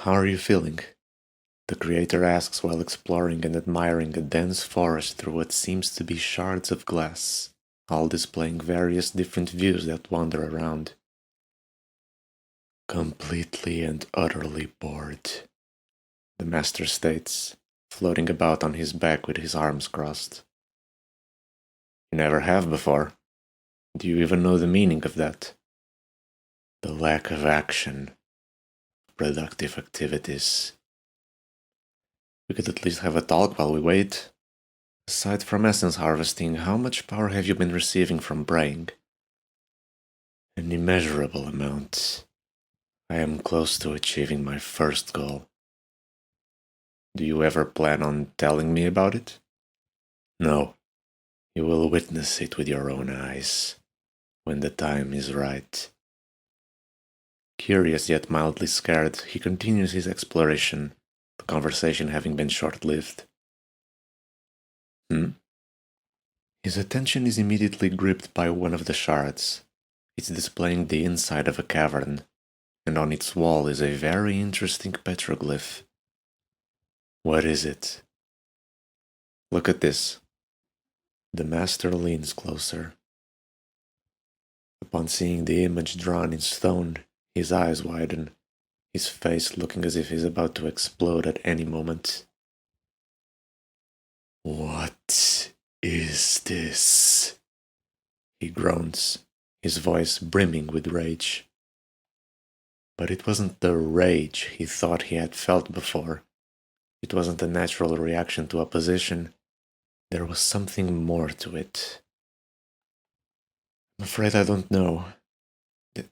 How are you feeling? The creator asks while exploring and admiring a dense forest through what seems to be shards of glass, all displaying various different views that wander around. Completely and utterly bored, the master states, floating about on his back with his arms crossed. You never have before. Do you even know the meaning of that? The lack of action, productive activities. We could at least have a talk while we wait. Aside from essence harvesting, how much power have you been receiving from braying? An immeasurable amount. I am close to achieving my first goal. Do you ever plan on telling me about it? No. You will witness it with your own eyes, when the time is right. Curious yet mildly scared, he continues his exploration, the conversation having been short-lived. His attention is immediately gripped by one of the shards. It's displaying the inside of a cavern, and on its wall is a very interesting petroglyph. What is it? Look at this. The master leans closer. Upon seeing the image drawn in stone, his eyes widen, his face looking as if he's about to explode at any moment. What is this? He groans, his voice brimming with rage. But it wasn't the rage he thought he had felt before. It wasn't a natural reaction to opposition. There was something more to it. I'm afraid I don't know.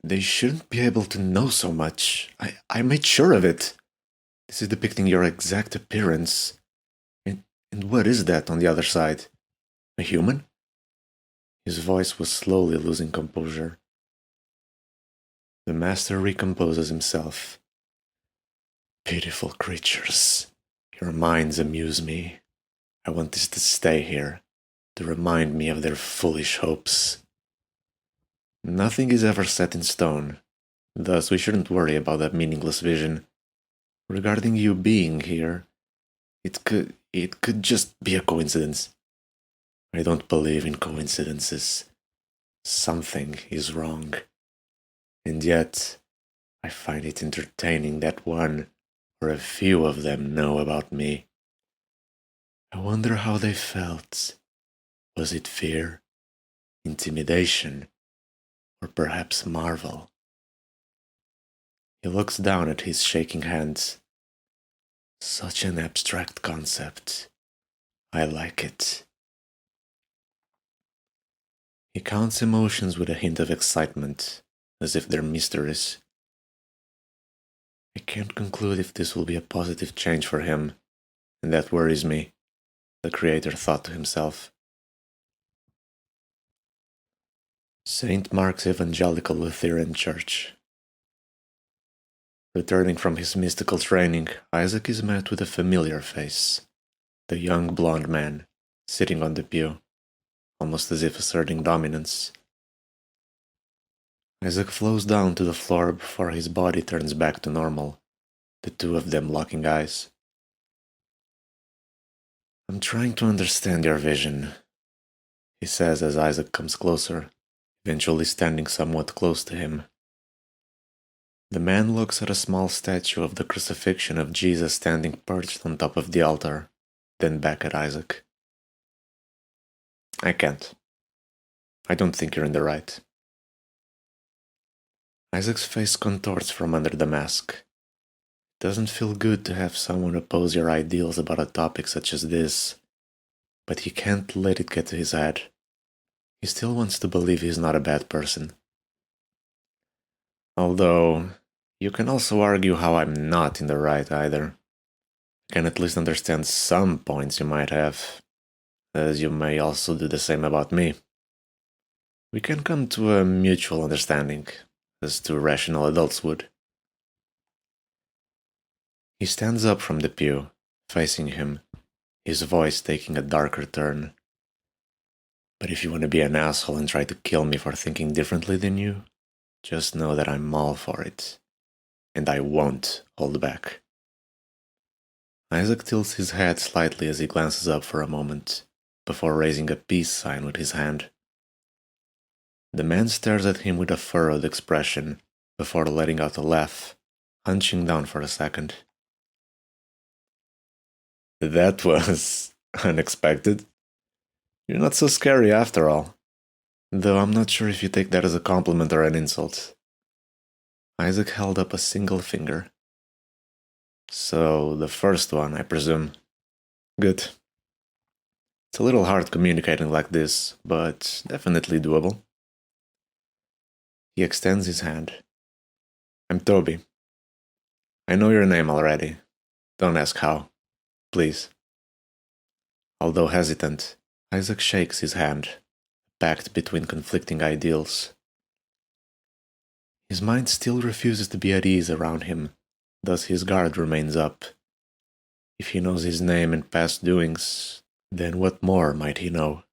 They shouldn't be able to know so much. I made sure of it. This is depicting your exact appearance. And what is that on the other side? A human? His voice was slowly losing composure. The master recomposes himself. Pitiful creatures. Your minds amuse me. I want this to stay here, to remind me of their foolish hopes. Nothing is ever set in stone, thus we shouldn't worry about that meaningless vision. Regarding you being here, it could just be a coincidence. I don't believe in coincidences. Something is wrong. And yet, I find it entertaining that one or a few of them know about me. I wonder how they felt. Was it fear, intimidation, or perhaps marvel? He looks down at his shaking hands. Such an abstract concept. I like it. He counts emotions with a hint of excitement, as if they're mysteries. I can't conclude if this will be a positive change for him, and that worries me, the creator thought to himself. St. Mark's Evangelical Lutheran Church. Returning from his mystical training, Isaac is met with a familiar face, the young blonde man, sitting on the pew, almost as if asserting dominance. Isaac flows down to the floor before his body turns back to normal, the two of them locking eyes. I'm trying to understand your vision, he says as Isaac comes closer, eventually standing somewhat close to him. The man looks at a small statue of the crucifixion of Jesus standing perched on top of the altar, then back at Isaac. I can't. I don't think you're in the right. Isaac's face contorts from under the mask. It doesn't feel good to have someone oppose your ideals about a topic such as this, but he can't let it get to his head. He still wants to believe he's not a bad person. Although, you can also argue how I'm not in the right either. I can at least understand some points you might have, as you may also do the same about me. We can come to a mutual understanding, as two rational adults would. He stands up from the pew, facing him, his voice taking a darker turn. But if you want to be an asshole and try to kill me for thinking differently than you, just know that I'm all for it. and I won't hold back. Isaac tilts his head slightly as he glances up for a moment, before raising a peace sign with his hand. The man stares at him with a furrowed expression, before letting out a laugh, hunching down for a second. That was unexpected. You're not so scary after all. Though I'm not sure if you take that as a compliment or an insult. Isaac held up a single finger. So, the first one, I presume. Good. It's a little hard communicating like this, but definitely doable. He extends his hand. I'm Toby. I know your name already. Don't ask how. Please. Although hesitant, Isaac shakes his hand, packed between conflicting ideals. His mind still refuses to be at ease around him, thus his guard remains up. If he knows his name and past doings, then what more might he know?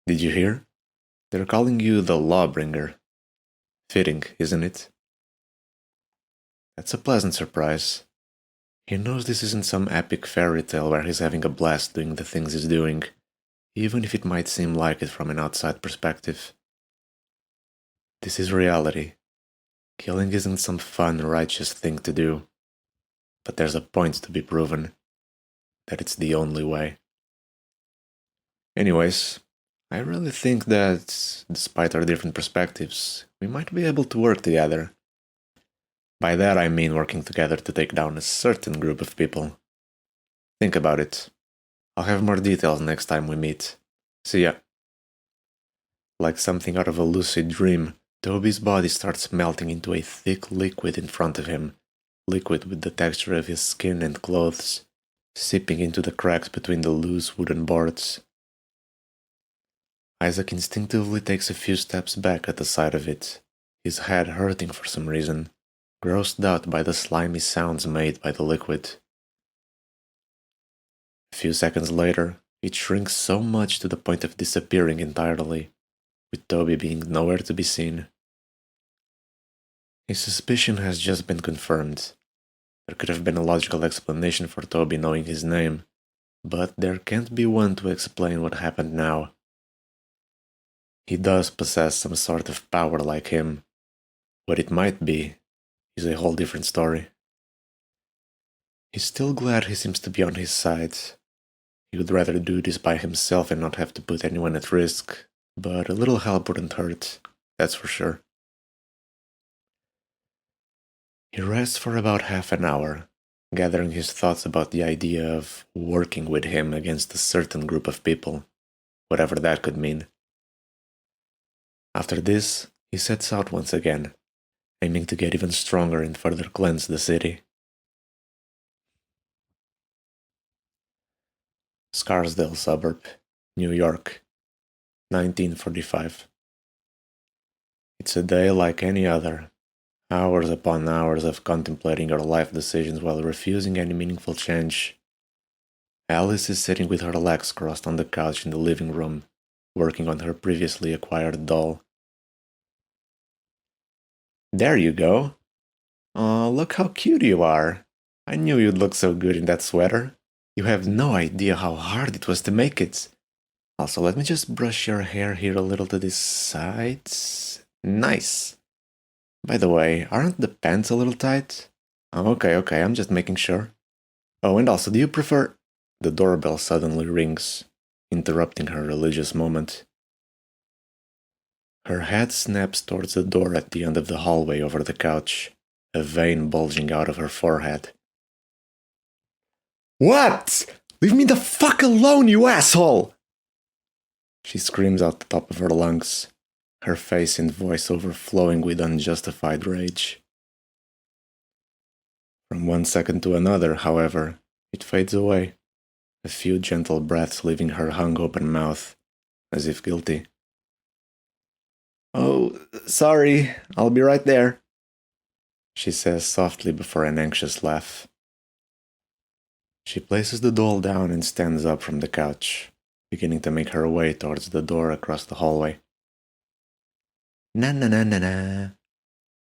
Did you hear? They're calling you the Lawbringer. Fitting, isn't it? That's a pleasant surprise. He knows this isn't some epic fairy tale where he's having a blast doing the things he's doing, even if it might seem like it from an outside perspective. This is reality. Killing isn't some fun, righteous thing to do, but there's a point to be proven, that it's the only way. Anyways, I really think that, despite our different perspectives, we might be able to work together. By that I mean working together to take down a certain group of people. Think about it. I'll have more details next time we meet. See ya. Like something out of a lucid dream, Toby's body starts melting into a thick liquid in front of him, liquid with the texture of his skin and clothes, seeping into the cracks between the loose wooden boards. Isaac instinctively takes a few steps back at the sight of it, his head hurting for some reason, grossed out by the slimy sounds made by the liquid. A few seconds later, it shrinks so much to the point of disappearing entirely, with Toby being nowhere to be seen. His suspicion has just been confirmed. There could have been a logical explanation for Toby knowing his name, but there can't be one to explain what happened now. He does possess some sort of power like him. What it might be is a whole different story. He's still glad he seems to be on his side. He would rather do this by himself and not have to put anyone at risk, but a little help wouldn't hurt, that's for sure. He rests for about half an hour, gathering his thoughts about the idea of working with him against a certain group of people, whatever that could mean. After this, he sets out once again, aiming to get even stronger and further cleanse the city. Scarsdale suburb, New York, 1945. It's a day like any other. Hours upon hours of contemplating her life decisions while refusing any meaningful change. Alice is sitting with her legs crossed on the couch in the living room, working on her previously acquired doll. There you go. Aw, look how cute you are. I knew you'd look so good in that sweater. You have no idea how hard it was to make it. Also, let me just brush your hair here a little to the sides. Nice. By the way, aren't the pants a little tight? Oh, okay, I'm just making sure. Oh, and also, do you prefer... The doorbell suddenly rings, interrupting her religious moment. Her head snaps towards the door at the end of the hallway over the couch, a vein bulging out of her forehead. What? Leave me the fuck alone, you asshole! She screams out the top of her lungs, her face and voice overflowing with unjustified rage. From one second to another, however, it fades away, a few gentle breaths leaving her hung-open mouth, as if guilty. Oh, sorry, I'll be right there, she says softly before an anxious laugh. She places the doll down and stands up from the couch, beginning to make her way towards the door across the hallway. Na na na na na,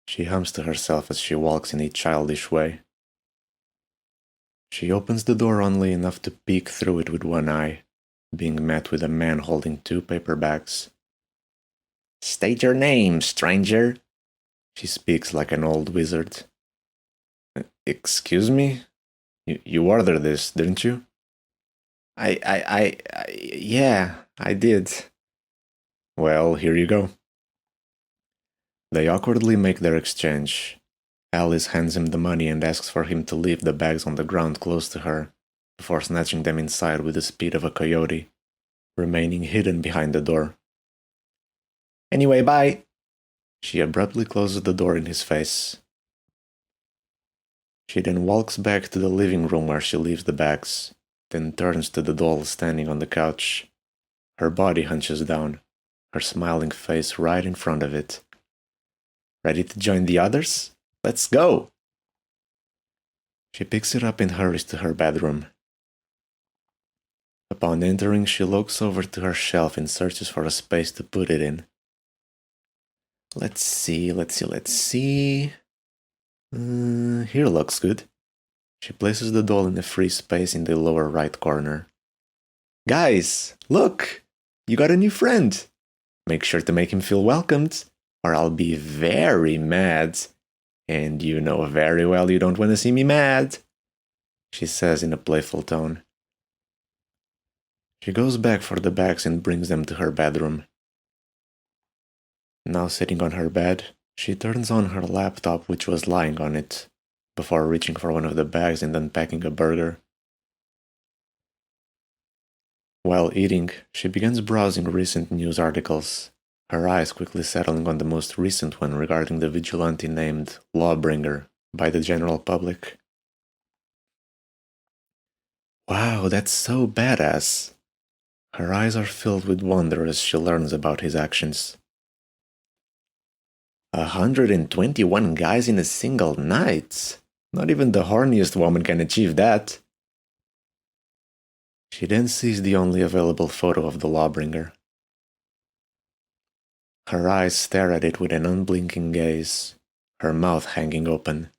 She hums to herself as she walks in a childish way. She opens the door only enough to peek through it with one eye, being met with a man holding 2 paper bags. "State your name, stranger," she speaks like an old wizard. "Excuse me? You ordered this, didn't you?" Yeah, I did." "Well, here you go." They awkwardly make their exchange. Alice hands him the money and asks for him to leave the bags on the ground close to her, before snatching them inside with the speed of a coyote, remaining hidden behind the door. "Anyway, bye." She abruptly closes the door in his face. She then walks back to the living room where she leaves the bags, then turns to the doll standing on the couch. Her body hunches down, her smiling face right in front of it. "Ready to join the others? Let's go!" She picks it up and hurries to her bedroom. Upon entering, she looks over to her shelf and searches for a space to put it in. Let's see. Here looks good. She places the doll in a free space in the lower right corner. "Guys, look! You got a new friend! Make sure to make him feel welcomed, or I'll be very mad. And you know very well you don't want to see me mad," she says in a playful tone. She goes back for the bags and brings them to her bedroom. Now sitting on her bed, she turns on her laptop, which was lying on it, before reaching for one of the bags and unpacking a burger. While eating, she begins browsing recent news articles, her eyes quickly settling on the most recent one regarding the vigilante named Lawbringer by the general public. Wow, that's so badass! Her eyes are filled with wonder as she learns about his actions. 121 guys in a single night! Not even the horniest woman can achieve that. She then sees the only available photo of the Lawbringer. Her eyes stare at it with an unblinking gaze, her mouth hanging open.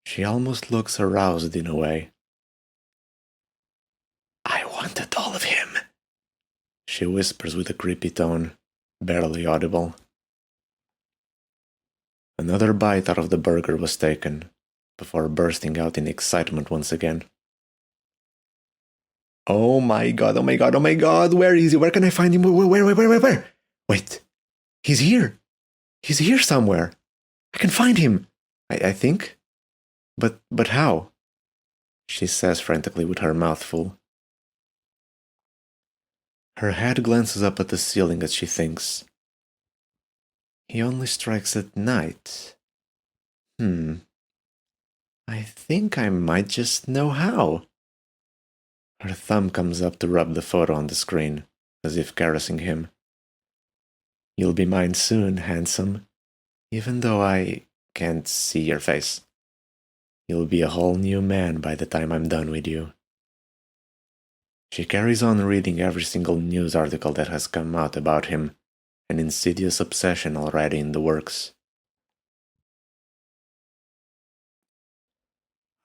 She almost looks aroused in a way. "I wanted all of him," she whispers with a creepy tone, barely audible. Another bite out of the burger was taken, before bursting out in excitement once again. Oh my god, where is he? Where can I find him? Where? Wait, he's here! He's here somewhere! I can find him! I think? But how? She says frantically with her mouth full. Her head glances up at the ceiling as she thinks. He only strikes at night. I think I might just know how. Her thumb comes up to rub the photo on the screen, as if caressing him. You'll be mine soon, handsome, even though I can't see your face. You'll be a whole new man by the time I'm done with you. She carries on reading every single news article that has come out about him, an insidious obsession already in the works.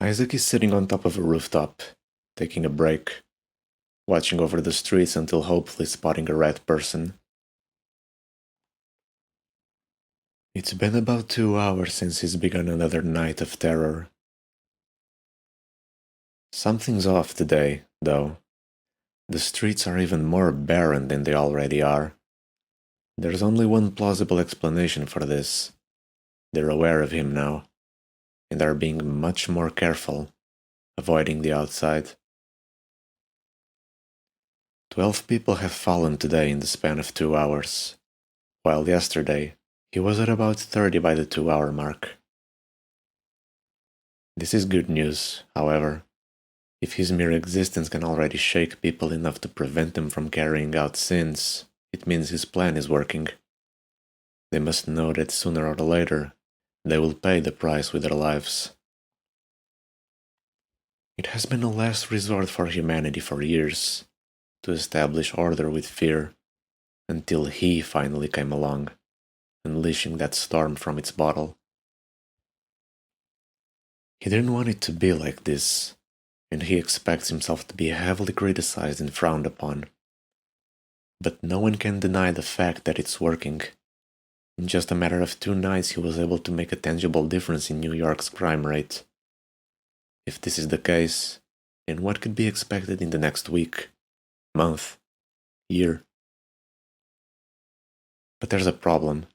Isaac is sitting on top of a rooftop, taking a break, watching over the streets until hopefully spotting a red person. It's been about 2 hours since he's begun another night of terror. Something's off today, though. The streets are even more barren than they already are. There's only one plausible explanation for this. They're aware of him now, and are being much more careful, avoiding the outside. 12 people have fallen today in the span of 2 hours, while yesterday he was at about 30 by the 2-hour mark. This is good news, however. If his mere existence can already shake people enough to prevent them from carrying out sins, it means his plan is working. They must know that sooner or later, they will pay the price with their lives. It has been a last resort for humanity for years, to establish order with fear, until he finally came along. unleashing that storm from its bottle. He didn't want it to be like this, and he expects himself to be heavily criticized and frowned upon. But no one can deny the fact that it's working. In just a matter of 2 nights, he was able to make a tangible difference in New York's crime rate. If this is the case, then what could be expected in the next week, month, year? But there's a problem.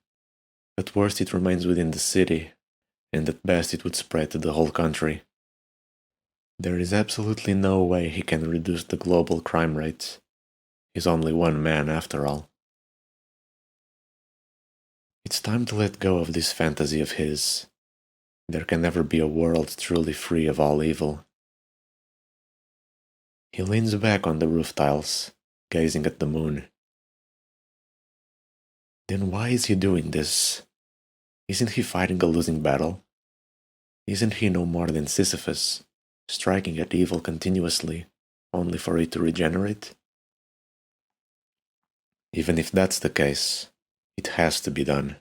At worst, it remains within the city, and at best, it would spread to the whole country. There is absolutely no way he can reduce the global crime rate. He's only one man, after all. It's time to let go of this fantasy of his. There can never be a world truly free of all evil. He leans back on the roof tiles, gazing at the moon. Then why is he doing this? Isn't he fighting a losing battle? Isn't he no more than Sisyphus, striking at evil continuously, only for it to regenerate? Even if that's the case, it has to be done.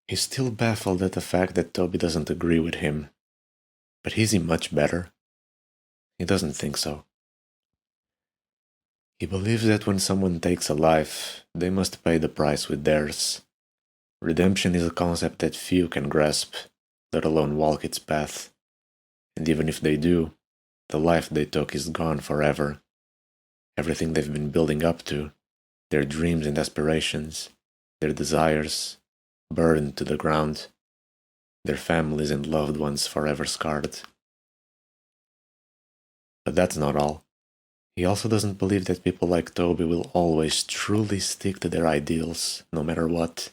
He's still baffled at the fact that Toby doesn't agree with him. But is he much better? He doesn't think so. He believes that when someone takes a life, they must pay the price with theirs. Redemption is a concept that few can grasp, let alone walk its path. And even if they do, the life they took is gone forever. Everything they've been building up to, their dreams and aspirations, their desires, burned to the ground, their families and loved ones forever scarred. But that's not all. He also doesn't believe that people like Toby will always truly stick to their ideals, no matter what.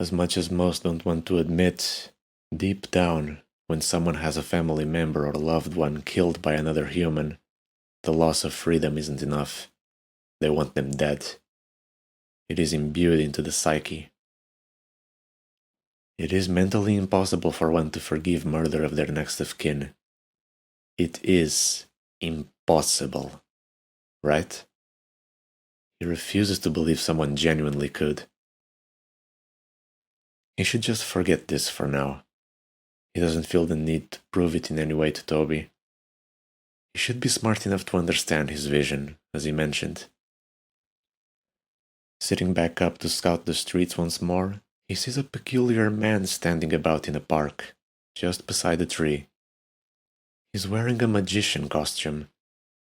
As much as most don't want to admit, deep down, when someone has a family member or a loved one killed by another human, the loss of freedom isn't enough. They want them dead. It is imbued into the psyche. It is mentally impossible for one to forgive murder of their next of kin. It is impossible, right? He refuses to believe someone genuinely could. He should just forget this for now. He doesn't feel the need to prove it in any way to Toby. He should be smart enough to understand his vision, as he mentioned. Sitting back up to scout the streets once more, he sees a peculiar man standing about in a park, just beside a tree. He's wearing a magician costume,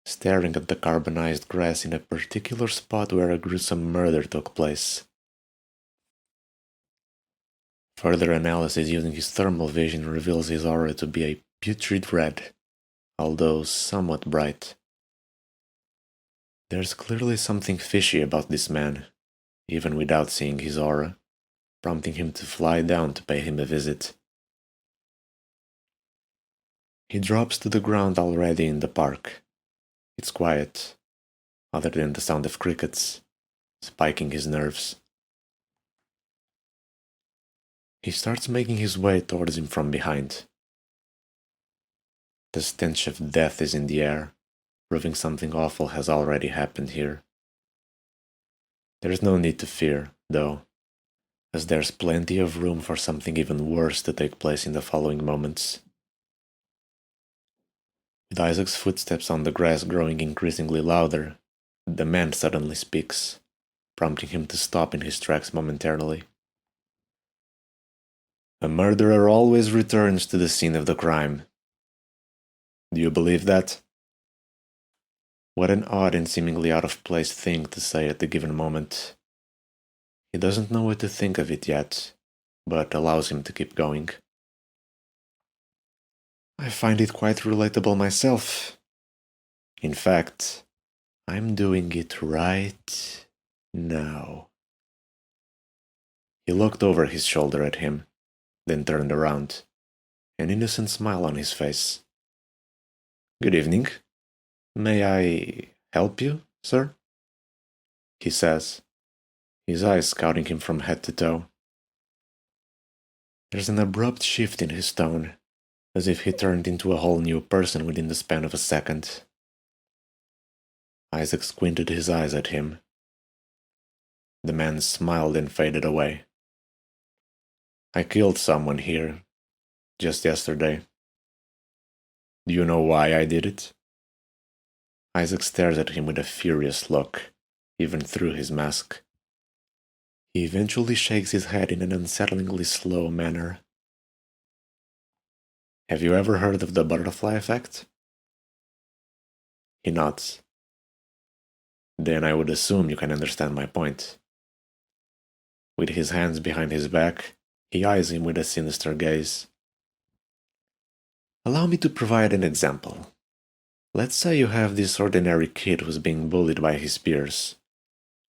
staring at the carbonized grass in a particular spot where a gruesome murder took place. Further analysis using his thermal vision reveals his aura to be a putrid red, although somewhat bright. There's clearly something fishy about this man, even without seeing his aura, prompting him to fly down to pay him a visit. He drops to the ground already in the park. It's quiet, other than the sound of crickets, spiking his nerves. He starts making his way towards him from behind. The stench of death is in the air, proving something awful has already happened here. There's no need to fear, though, as there's plenty of room for something even worse to take place in the following moments. With Isaac's footsteps on the grass growing increasingly louder, the man suddenly speaks, prompting him to stop in his tracks momentarily. A murderer always returns to the scene of the crime. Do you believe that? What an odd and seemingly out of place thing to say at the given moment. He doesn't know what to think of it yet, but allows him to keep going. I find it quite relatable myself. In fact, I'm doing it right now. He looked over his shoulder at him, then turned around, an innocent smile on his face. Good evening. May I help you, sir? He says, his eyes scouting him from head to toe. There's an abrupt shift in his tone, as if he turned into a whole new person within the span of a second. Isaac squinted his eyes at him. The man smiled and faded away. I killed someone here just yesterday. Do you know why I did it? Isaac stares at him with a furious look, even through his mask. He eventually shakes his head in an unsettlingly slow manner. Have you ever heard of the butterfly effect? He nods. Then I would assume you can understand my point. With his hands behind his back, he eyes him with a sinister gaze. Allow me to provide an example. Let's say you have this ordinary kid who's being bullied by his peers.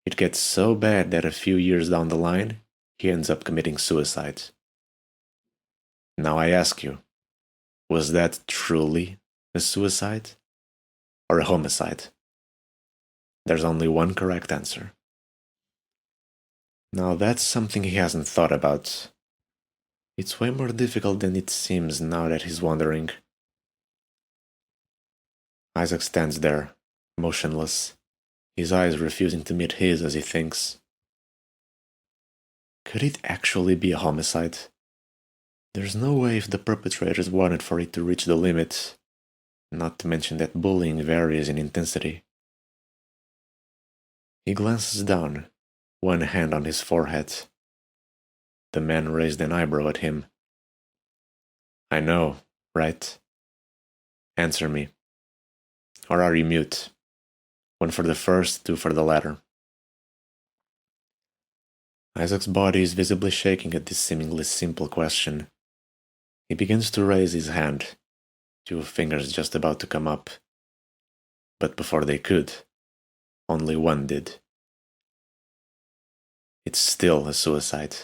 It gets so bad that a few years down the line, he ends up committing suicide. Now I ask you, was that truly a suicide or a homicide? There's only one correct answer. Now that's something he hasn't thought about. It's way more difficult than it seems now that he's wondering. Isaac stands there, motionless, his eyes refusing to meet his as he thinks. Could it actually be a homicide? There's no way if the perpetrators wanted for it to reach the limit, not to mention that bullying varies in intensity. He glances down, one hand on his forehead. The man raised an eyebrow at him. I know, right? Answer me. Or are you mute? One for the first, two for the latter. Isaac's body is visibly shaking at this seemingly simple question. He begins to raise his hand, two fingers just about to come up. But before they could, only one did. It's still a suicide.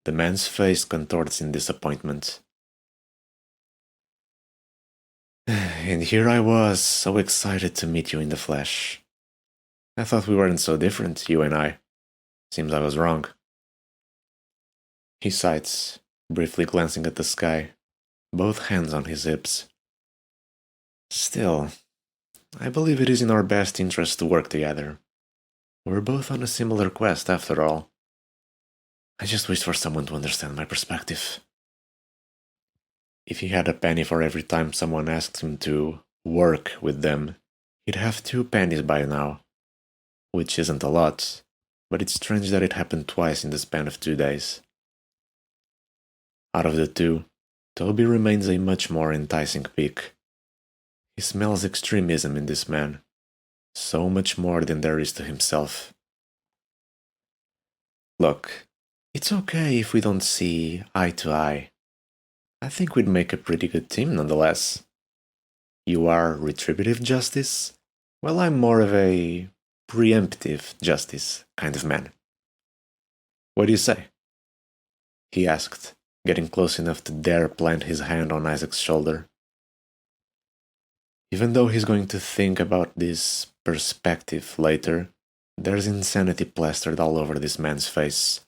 The man's face contorts in disappointment. And here I was, so excited to meet you in the flesh. I thought we weren't so different, you and I. Seems I was wrong. He sighs, briefly glancing at the sky, both hands on his hips. Still, I believe it is in our best interest to work together. We're both on a similar quest, after all. I just wish for someone to understand my perspective. If he had a penny for every time someone asked him to work with them, he'd have 2 pennies by now. Which isn't a lot, but it's strange that it happened twice in the span of 2 days. Out of the two, Toby remains a much more enticing pick. He smells extremism in this man, so much more than there is to himself. Look, it's okay if we don't see eye to eye. I think we'd make a pretty good team nonetheless. You are retributive justice, while I'm more of a preemptive justice kind of man. What do you say? He asked, getting close enough to dare plant his hand on Isaac's shoulder. Even though he's going to think about this perspective later, there's insanity plastered all over this man's face.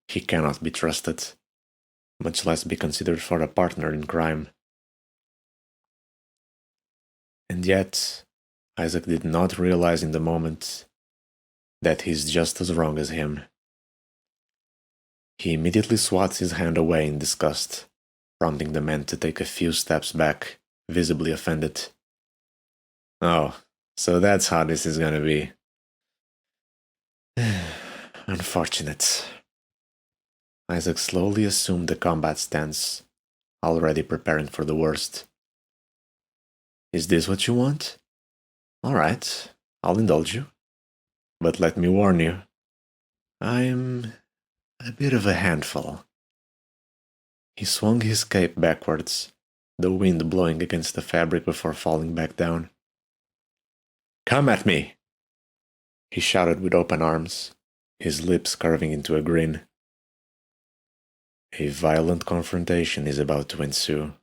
He cannot be trusted, much less be considered for a partner in crime. And yet, Isaac did not realize in the moment that he's just as wrong as him. He immediately swats his hand away in disgust, prompting the man to take a few steps back, visibly offended. Oh, so that's how this is gonna be. Unfortunate. Isaac slowly assumed the combat stance, already preparing for the worst. Is this what you want? Alright, I'll indulge you. But let me warn you, I'm a bit of a handful. He swung his cape backwards, the wind blowing against the fabric before falling back down. Come at me! He shouted with open arms, his lips curving into a grin. A violent confrontation is about to ensue.